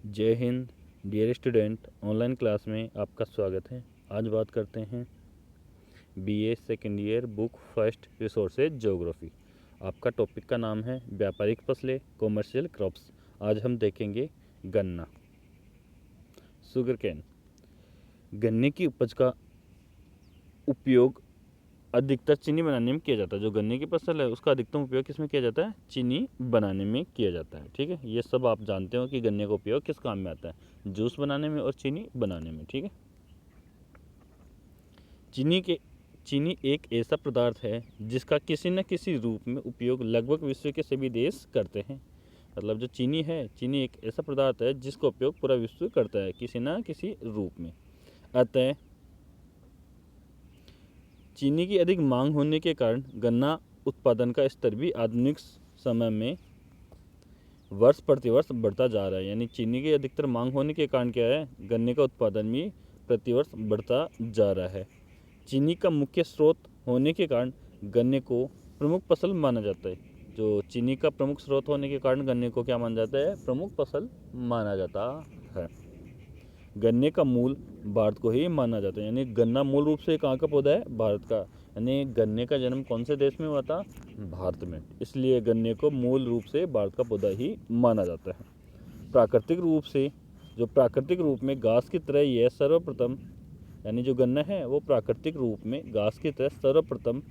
जय हिंद dear student, online class में आपका स्वागत है। आज बात करते हैं BA second year book first resources geography. आपका टॉपिक का नाम है व्यापारिक फसलें, कॉमर्शियल क्रॉप्स। आज हम देखेंगे गन्ना, शुगर कैन। गन्ने की उपज का उपयोग अधिकतर चीनी बनाने में किया जाता है। जो गन्ने की फसल है उसका अधिकतम उपयोग किस में किया जाता है? चीनी बनाने में किया जाता है। ठीक है, ये सब आप जानते हो कि गन्ने का उपयोग किस काम में आता है, जूस बनाने में और चीनी बनाने में। ठीक है, चीनी एक ऐसा पदार्थ है जिसका किसी न किसी रूप में उपयोग लगभग विश्व के सभी देश करते हैं। मतलब जो चीनी है, चीनी एक ऐसा पदार्थ है जिसका उपयोग पूरा विश्व करता है किसी न किसी रूप में। अतः चीनी की अधिक मांग होने के कारण गन्ना उत्पादन का स्तर भी आधुनिक समय में वर्ष प्रतिवर्ष बढ़ता जा रहा है। यानी चीनी की अधिकतर मांग होने के कारण क्या है, गन्ने का उत्पादन भी प्रतिवर्ष बढ़ता जा रहा है। चीनी का मुख्य स्रोत होने के कारण गन्ने को प्रमुख फसल माना जाता है। जो चीनी का प्रमुख स्रोत होने के कारण गन्ने को क्या माना जाता है? प्रमुख फसल माना जाता है। गन्ने का मूल भारत को ही माना जाता है। यानी गन्ना मूल रूप से कहाँ का पौधा है? भारत का। यानी गन्ने का जन्म कौन से देश में हुआ था? भारत में। इसलिए गन्ने को मूल रूप से भारत का पौधा ही माना जाता है। प्राकृतिक रूप में घास की तरह यह सर्वप्रथम, यानी जो गन्ना है वो प्राकृतिक रूप में घास की तरह सर्वप्रथम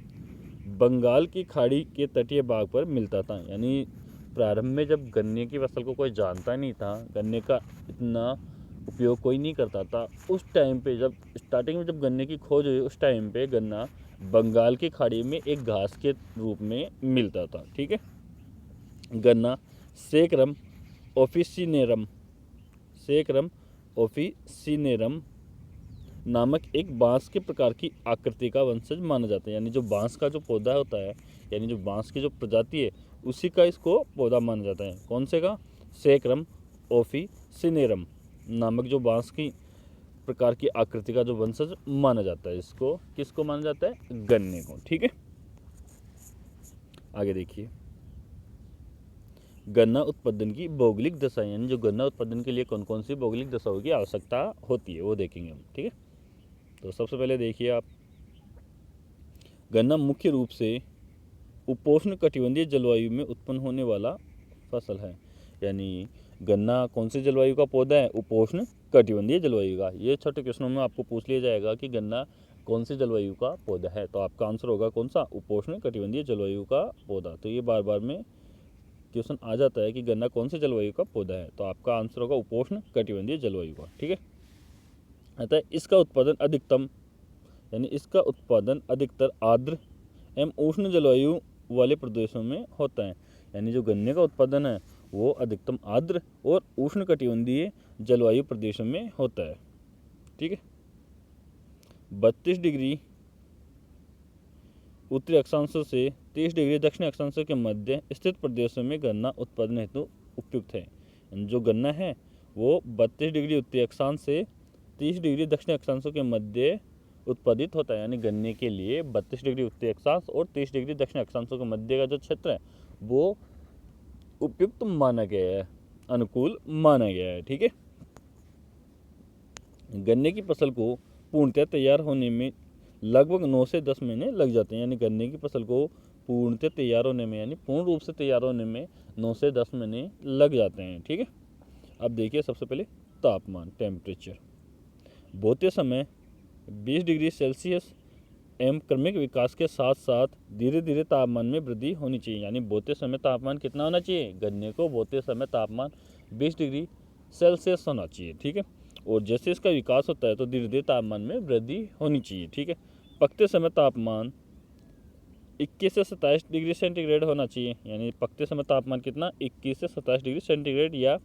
बंगाल की खाड़ी के तटीय भाग पर मिलता था। यानी प्रारंभ में जब गन्ने की फसल को कोई जानता नहीं था, गन्ने का इतना उपयोग कोई नहीं करता था, उस टाइम पे जब स्टार्टिंग में जब गन्ने की खोज हुई, उस टाइम पे गन्ना बंगाल की खाड़ी में एक घास के रूप में मिलता था। ठीक है, गन्ना सेक्रम ओफिसिनेरम नामक एक बांस के प्रकार की आकृति का वंशज माना जाता है। यानी जो बांस का जो पौधा होता है, यानी जो बांस की जो प्रजाति है, उसी का इसको पौधा माना जाता है। कौन से का? सेक्रम ओफिसिनेरम नामक जो बांस की प्रकार की आकृति का जो वंशज माना जाता है। इसको किसको माना जाता है? गन्ने को। ठीक है, आगे देखिए, गन्ना उत्पादन की भौगोलिक दशा। यानी जो गन्ना उत्पादन के लिए कौन कौन सी भौगोलिक दशाओं की आवश्यकता होती है वो देखेंगे हम। ठीक है, तो सबसे पहले देखिए आप, गन्ना मुख्य रूप से उपोष्ण कटिबंधीय जलवायु में उत्पन्न होने वाला फसल है। यानी गन्ना कौन सी जलवायु का पौधा है? उपोष्ण कटिबंधीय जलवायु का। ये छोटे क्वेश्चनों में आपको पूछ लिया जाएगा कि गन्ना कौन सी जलवायु का पौधा है, तो आपका आंसर होगा कौन सा? उपोष्ण कटिबंधीय जलवायु का पौधा। तो ये बार बार में क्वेश्चन आ जाता है कि गन्ना कौन सी जलवायु का पौधा है, तो आपका आंसर होगा उपोष्ण कटिबंधीय जलवायु का। ठीक है, अतः इसका उत्पादन अधिकतर आर्द्र एवं उष्ण जलवायु वाले प्रदेशों में होता है। यानी जो गन्ने का उत्पादन है वो अधिकतम आर्द्र और उष्ण कटिबंधीय जलवायु प्रदेशों में होता है। ठीक है, 32 डिग्री उत्तरी अक्षांशों से 30 डिग्री दक्षिण अक्षांशों के मध्य स्थित प्रदेशों में गन्ना उत्पादन हेतु उपयुक्त है। जो गन्ना है वो 32 डिग्री उत्तरी अक्षांश से 30 डिग्री दक्षिण अक्षांशों के मध्य उत्पादित होता है। यानी गन्ने के लिए 32 डिग्री उत्तरी अक्षांश और 30 डिग्री दक्षिण अक्षांशों के मध्य का जो क्षेत्र है वो उपयुक्त माना गया है, अनुकूल माना गया है। ठीक है, गन्ने की फसल को पूर्णतः तैयार होने में लगभग 9 से 10 महीने लग जाते हैं। यानी गन्ने की फसल को पूर्णतः तैयार होने में, यानी पूर्ण रूप से तैयार होने में 9 से 10 महीने लग जाते हैं। ठीक है, अब देखिए सबसे पहले तापमान, टेम्परेचर। बोते समय 20 डिग्री सेल्सियस एवं क्रमिक विकास के साथ साथ धीरे धीरे तापमान में वृद्धि होनी चाहिए। यानी बोते समय तापमान कितना होना चाहिए? गन्ने को बोते समय तापमान 20 डिग्री सेल्सियस होना चाहिए। ठीक है, और जैसे इसका विकास होता है तो धीरे धीरे तापमान में वृद्धि होनी चाहिए। ठीक है, पकते समय तापमान 21 से 27 डिग्री सेंटीग्रेड होना चाहिए। यानी पकते समय तापमान कितना? 21 से 27 डिग्री सेंटीग्रेड या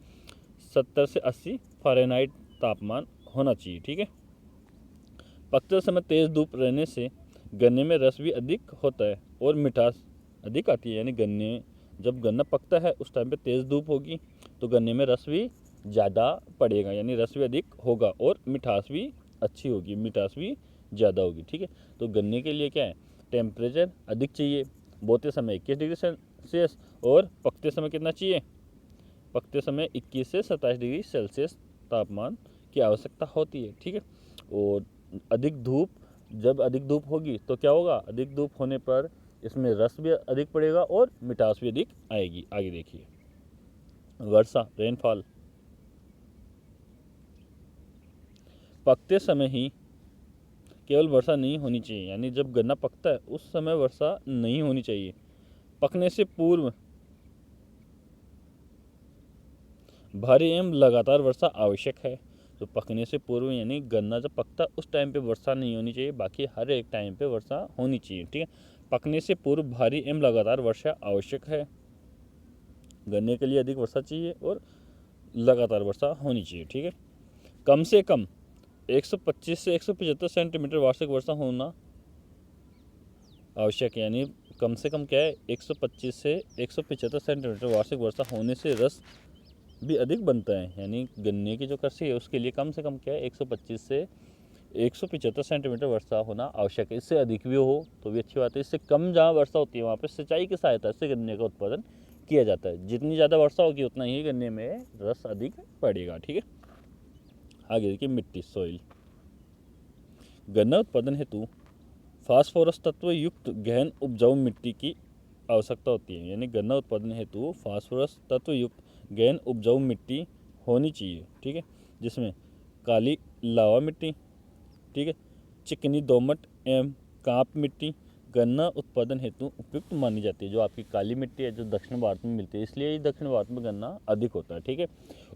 70 से 80 फ़ारेनहाइट तापमान होना चाहिए। ठीक है, पकते समय तेज़ धूप रहने से गन्ने में रस भी अधिक होता है और मिठास अधिक आती है। यानी जब गन्ना पकता है उस टाइम पे तेज़ धूप होगी तो गन्ने में रस भी ज़्यादा पड़ेगा, यानी रस भी अधिक होगा और मिठास भी अच्छी होगी, मिठास भी ज़्यादा होगी। ठीक है, तो गन्ने के लिए क्या है? टेम्परेचर अधिक चाहिए। बोते समय 21 डिग्री सेल्सियस और पकते समय कितना चाहिए? पकते समय 21 से 27 डिग्री सेल्सियस तापमान की आवश्यकता होती है। ठीक है, और अधिक धूप, जब अधिक धूप होगी तो क्या होगा, अधिक धूप होने पर इसमें रस भी अधिक पड़ेगा और मिठास भी अधिक आएगी। आगे देखिए, वर्षा, रेनफॉल। पकते समय ही केवल वर्षा नहीं होनी चाहिए, यानी जब गन्ना पकता है उस समय वर्षा नहीं होनी चाहिए। पकने से पूर्व भारी एवं लगातार वर्षा आवश्यक है। तो पकने से पूर्व यानी गन्ना जब पकता है उस टाइम पे वर्षा नहीं होनी चाहिए, बाकी हर एक टाइम पे वर्षा होनी चाहिए। ठीक है, पकने से पूर्व भारी एवं लगातार वर्षा आवश्यक है। गन्ने के लिए अधिक वर्षा चाहिए और लगातार वर्षा होनी चाहिए। ठीक है, कम से कम 125 से 175 सेंटीमीटर वार्षिक वर्षा होना आवश्यक है। यानी कम से कम क्या है, 125 से 175 सेंटीमीटर वार्षिक वर्षा होने से रस भी अधिक बनता है। यानी गन्ने की जो कृषि है उसके लिए कम से कम क्या है, 125 से 175 सेंटीमीटर वर्षा होना आवश्यक है। इससे अधिक भी हो तो भी अच्छी बात है। इससे कम जहाँ वर्षा होती है वहाँ पर सिंचाई की सहायता से गन्ने का उत्पादन किया जाता है। जितनी ज़्यादा वर्षा होगी उतना ही गन्ने में रस अधिक पड़ेगा। ठीक है, आगे देखिए, मिट्टी, सॉइल। गन्ना उत्पादन हेतु फास्फोरस तत्व युक्त गहन उपजाऊ मिट्टी की आवश्यकता होती है। यानी गन्ना उत्पादन हेतु फास्फोरस तत्व युक्त गहन उपजाऊ मिट्टी होनी चाहिए। ठीक है, जिसमें काली लावा मिट्टी, ठीक है, चिकनी दोमट एवं कांप मिट्टी गन्ना उत्पादन हेतु उपयुक्त मानी जाती है। जो आपकी काली मिट्टी है जो दक्षिण भारत में मिलती है, इसलिए दक्षिण भारत में गन्ना अधिक होता है। ठीक है,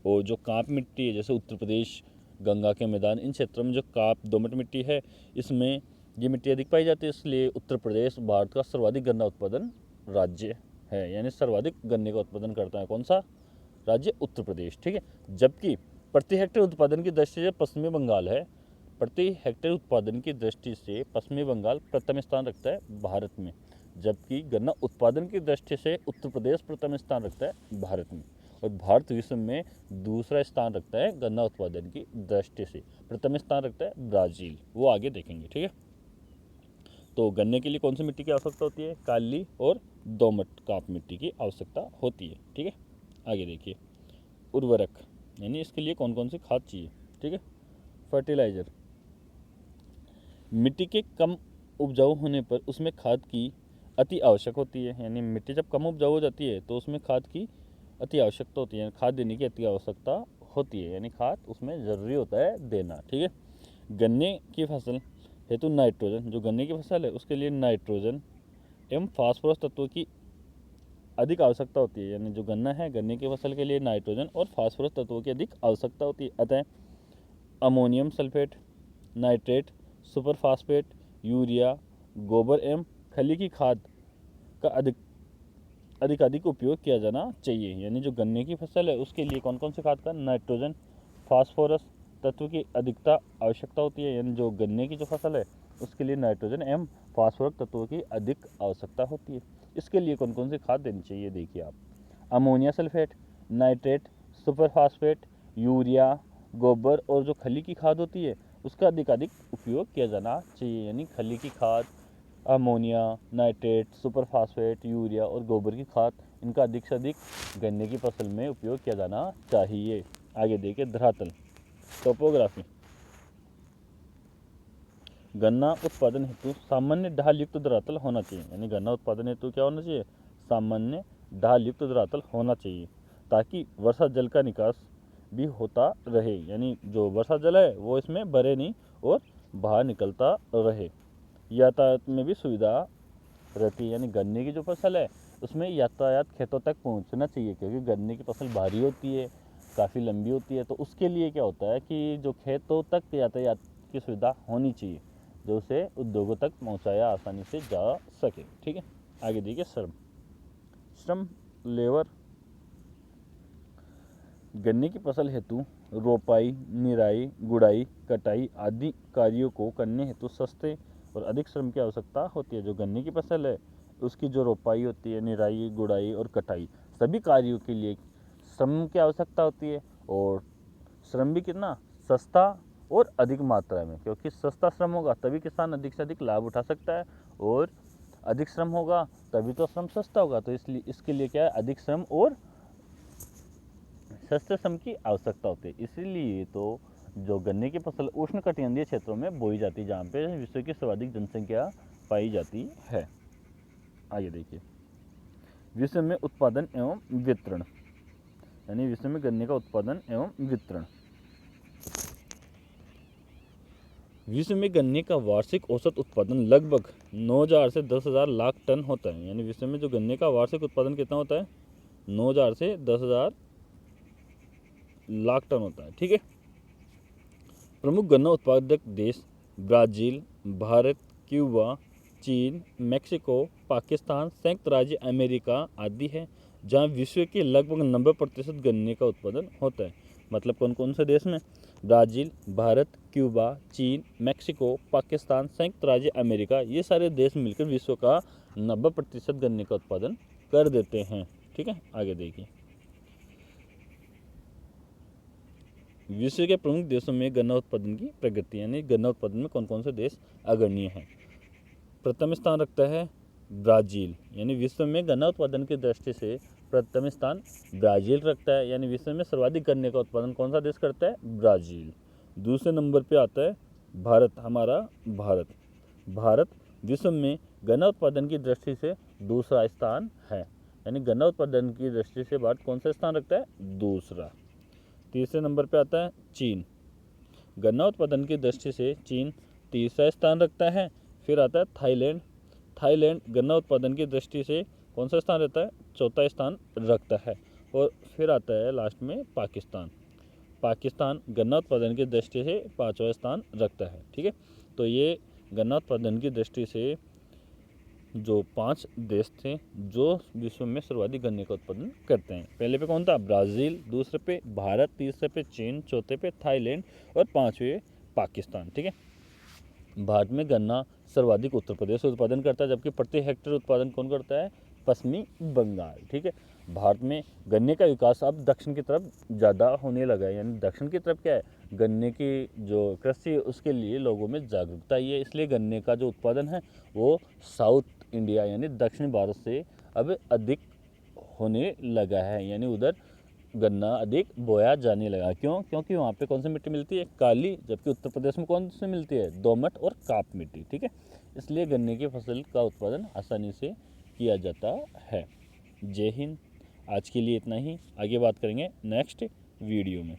और जो कांप मिट्टी है जैसे उत्तर प्रदेश, गंगा के मैदान, इन क्षेत्रों में जो काप दोमट मिट्टी है इसमें ये मिट्टी अधिक पाई जाती है, इसलिए उत्तर प्रदेश भारत का सर्वाधिक गन्ना उत्पादन राज्य है। यानी सर्वाधिक गन्ने का उत्पादन करता है कौन सा राज्य, उत्तर प्रदेश। ठीक है, जबकि प्रति हेक्टेयर उत्पादन की दृष्टि से पश्चिमी बंगाल है। प्रति हेक्टेयर उत्पादन की दृष्टि से पश्चिमी बंगाल प्रथम स्थान रखता है भारत में, जबकि गन्ना उत्पादन की दृष्टि से उत्तर प्रदेश प्रथम स्थान रखता है भारत में। और भारत विश्व में दूसरा स्थान रखता है गन्ना उत्पादन की दृष्टि से। प्रथम स्थान रखता है ब्राज़ील, वो आगे देखेंगे। ठीक है, तो गन्ने के लिए कौन सी मिट्टी की आवश्यकता होती है, काली और दोमट काप मिट्टी की आवश्यकता होती है। ठीक है, आगे देखिए, उर्वरक, यानी इसके लिए कौन कौन सी खाद चाहिए। ठीक है, फर्टिलाइज़र। मिट्टी के कम उपजाऊ होने पर उसमें खाद की अति आवश्यक होती है। यानी मिट्टी जब कम उपजाऊ हो जाती है तो उसमें खाद की अति आवश्यकता होती है, खाद देने की अति आवश्यकता होती है, यानी खाद उसमें ज़रूरी होता है देना। ठीक है, गन्ने की फसल हेतु नाइट्रोजन, जो गन्ने की फसल है उसके लिए नाइट्रोजन एवं फास्फोरस तत्वों की अधिक आवश्यकता होती है। यानी जो गन्ना है, गन्ने की फसल के लिए नाइट्रोजन और फास्फोरस तत्वों की अधिक आवश्यकता होती है। अतः ammonium sulphate, nitrate, super phosphate, urea, गोबर एवं खली की खाद का अधिक उपयोग किया जाना चाहिए। यानी जो गन्ने की फसल है उसके लिए कौन कौन सी खाद का, नाइट्रोजन, फास्फोरस तत्व की अधिकता आवश्यकता होती है। यानी जो गन्ने की जो फसल है उसके लिए नाइट्रोजन एवं फास्फोरस तत्वों की अधिक आवश्यकता होती है। इसके लिए कौन कौन सी खाद देनी चाहिए, देखिए आप, ammonia sulphate, nitrate, super phosphate, urea, गोबर और जो खली की खाद होती है उसका अधिक उपयोग किया जाना चाहिए। यानी खली की खाद, ammonia, nitrate, super phosphate, urea और गोबर की खाद, इनका अधिक से अधिक गन्ने की फसल में उपयोग किया जाना चाहिए। आगे देखिए, धरातल, टोपोग्राफी। गन्ना उत्पादन हेतु सामान्य ढाल युक्त धरातल होना चाहिए। यानी गन्ना उत्पादन हेतु क्या होना चाहिए, सामान्य ढाल युक्त धरातल होना चाहिए, ताकि वर्षा जल का निकास भी होता रहे। यानी जो वर्षा जल है वो इसमें भरे नहीं और बाहर निकलता रहे। यातायात में भी सुविधा रहती है। यानी गन्ने की जो फसल है उसमें यातायात खेतों तक पहुंचना चाहिए, क्योंकि गन्ने की फसल भारी होती है, काफ़ी लंबी होती है, तो उसके लिए क्या होता है कि जो खेतों तक यातायात की सुविधा होनी चाहिए, जो उसे उद्योगों तक पहुंचाया आसानी से जा सके। ठीक है, आगे देखिए, श्रम, लेबर। गन्ने की फसल हेतु रोपाई, निराई, गुड़ाई, कटाई आदि कार्यों को करने हेतु सस्ते और अधिक श्रम की आवश्यकता होती है। जो गन्ने की फसल है उसकी जो रोपाई होती है, निराई, गुड़ाई और कटाई, सभी कार्यों के लिए श्रम की आवश्यकता होती है, और श्रम भी कितना, सस्ता और अधिक मात्रा में, क्योंकि सस्ता श्रम होगा तभी किसान अधिक से अधिक लाभ उठा सकता है, और अधिक श्रम होगा तभी तो श्रम सस्ता होगा। तो इसलिए इसके लिए क्या है, अधिक श्रम और सस्ते श्रम की आवश्यकता होती है। इसीलिए तो जो गन्ने की फसल उष्णकटिबंधीय क्षेत्रों में बोई जाती है, जहाँ पे विश्व की सर्वाधिक जनसंख्या पाई जाती है। आगे देखिए, विश्व में उत्पादन एवं वितरण, यानी विश्व में गन्ने का उत्पादन एवं वितरण। विश्व में गन्ने का वार्षिक औसत उत्पादन लगभग 9,000 से 10,000 लाख टन होता है। यानी विश्व में जो गन्ने का वार्षिक उत्पादन कितना होता है? 9,000 से 10,000 लाख टन होता है। ठीक है। प्रमुख गन्ना उत्पादक देश ब्राज़ील, भारत, क्यूबा, चीन, मेक्सिको, पाकिस्तान, संयुक्त राज्य अमेरिका आदि है, जहाँ विश्व के लगभग 90% गन्ने का उत्पादन होता है। मतलब कौन कौन से देश में? ब्राज़ील, भारत, क्यूबा, चीन, मेक्सिको, पाकिस्तान, संयुक्त राज्य अमेरिका, ये सारे देश मिलकर विश्व का 90% गन्ने का उत्पादन कर देते हैं। ठीक है। आगे देखिए, विश्व के प्रमुख देशों में गन्ना उत्पादन की प्रगति, यानी गन्ना उत्पादन में कौन कौन से देश अग्रणी हैं। प्रथम स्थान रखता है ब्राज़ील, यानी विश्व में गन्ना उत्पादन की दृष्टि से प्रथम स्थान ब्राज़ील रखता है। यानी विश्व में सर्वाधिक गन्ने का उत्पादन कौन सा देश करता है? ब्राज़ील। दूसरे नंबर पे आता है भारत, हमारा भारत। भारत विश्व में गन्ना उत्पादन की दृष्टि से दूसरा स्थान है। यानी गन्ना उत्पादन की दृष्टि से भारत कौन सा स्थान रखता है? दूसरा। तीसरे नंबर पे आता है चीन। गन्ना उत्पादन की दृष्टि से चीन तीसरा स्थान रखता है। फिर आता है थाईलैंड। थाईलैंड गन्ना उत्पादन की दृष्टि से कौन सा स्थान रहता है? चौथा स्थान रखता है। और फिर आता है लास्ट में पाकिस्तान। पाकिस्तान गन्ना उत्पादन की दृष्टि से पाँचवा स्थान रखता है। ठीक है। तो ये गन्ना उत्पादन की दृष्टि से जो 5 देश थे जो विश्व में सर्वाधिक गन्ने का उत्पादन करते हैं। पहले पे कौन था? ब्राज़ील, दूसरे पे भारत, तीसरे पे चीन, चौथे पे थाईलैंड और पाँचवें पाकिस्तान। ठीक है। भारत में गन्ना सर्वाधिक उत्तर प्रदेश उत्पादन करता है, जबकि प्रति हेक्टेयर उत्पादन कौन करता है? पश्चिमी बंगाल। ठीक है। भारत में गन्ने का विकास अब दक्षिण की तरफ ज़्यादा होने लगा है। यानी दक्षिण की तरफ क्या है? गन्ने की जो कृषि है उसके लिए लोगों में जागरूकता आई है, इसलिए गन्ने का जो उत्पादन है वो साउथ इंडिया यानी दक्षिण भारत से अब अधिक होने लगा है। यानी उधर गन्ना अधिक बोया जाने लगा। क्यों? क्योंकि वहाँ पे कौन सी मिट्टी मिलती है? काली। जबकि उत्तर प्रदेश में कौन सी मिलती है? दोमट और काप मिट्टी। ठीक है। इसलिए गन्ने की फसल का उत्पादन आसानी से किया जाता है। जय हिंद। आज के लिए इतना ही, आगे बात करेंगे नेक्स्ट वीडियो में।